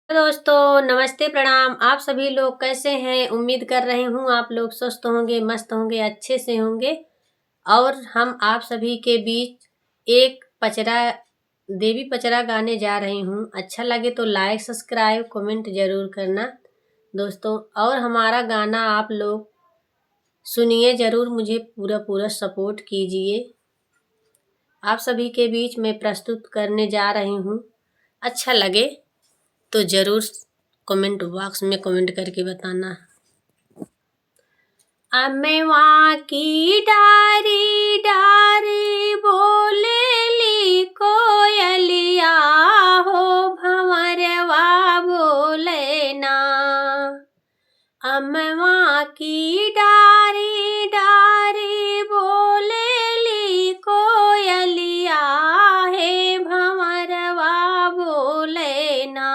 दोस्तों नमस्ते प्रणाम। आप सभी लोग कैसे हैं? उम्मीद कर रही हूँ आप लोग स्वस्थ होंगे, मस्त होंगे, अच्छे से होंगे। और हम आप सभी के बीच एक पचरा देवी पचरा गाने जा रही हूँ। अच्छा लगे तो लाइक सब्सक्राइब कमेंट जरूर करना दोस्तों। और हमारा गाना आप लोग सुनिए जरूर, मुझे पूरा पूरा सपोर्ट कीजिए। आप सभी के बीच मैं प्रस्तुत करने जा रही हूँ। अच्छा लगे तो जरूर कमेंट बॉक्स में कमेंट करके बताना। अम्मेवा की डारी डारी बोलेली कोयलिया हो भंवरवा बोले ना। अम्मेवा की डारी डारी बोलेली कोयलिया हे भंवरवा बोले ना।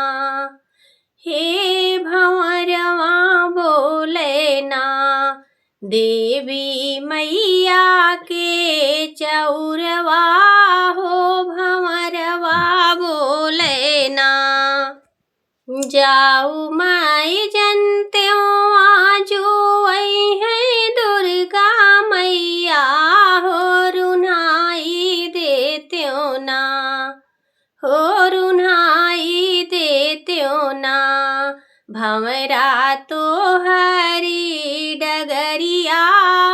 हे भंवरवा बोले ना। देवी मैया के चौरवा हो भंवरवा बोले ना। जाऊ माई जनत्यो आजू वही है दुर्गा मैया हो रुन्हाई देत्यो ना। हो रुन्हाई देत्यो ना। भंवरा तो हरी डगरिया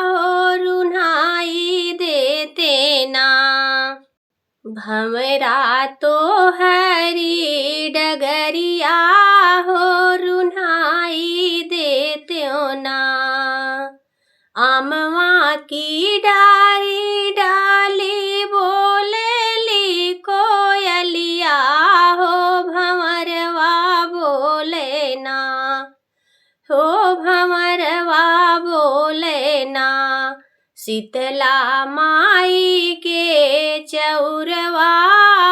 हो रुन्हाई देते ना। भंवरा तो हरी डगरिया हो रुन्हाई देत्यो ना। आमवा की डारी डाली बोलेली कोयलिया हो भंवरवा बोले ना। हो भंवरवा बोले ना। शीतला माई के चौरवा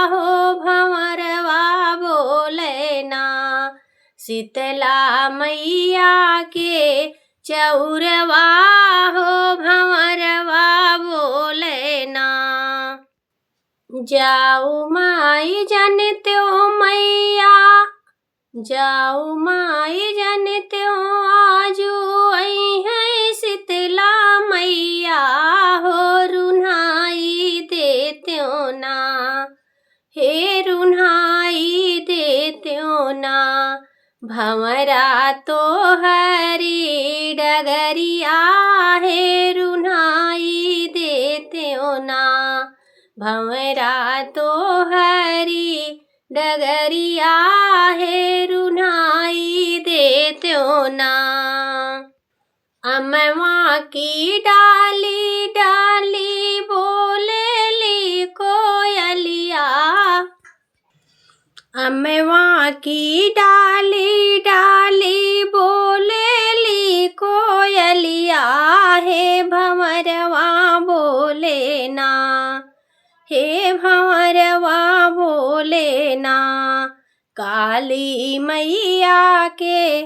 हो भंवरवा बोले ना। शीतला मैया के चौरवा हो भंवरवा बोले ना। जाऊ माई जनत्यो मैया जाऊ माई जनत्यो आजू आई है शीतला मैया हो रुन्हाई देत्यो ना। हे रुन्हाई देत्यो ना। भंवरा तो हरी डगरिया है रुन्हाई देत्यो ना। भंवरा तो हरी डगरिया है रुन्हाई देत्यो ना। अम्मवा की डाली डाली बोलेली कोयलिया। अम्मवा की डाली डाली बोलेली कोयलिया हे भंवरवा बोले ना। हे भंवरवा बोले ना। काली मैया के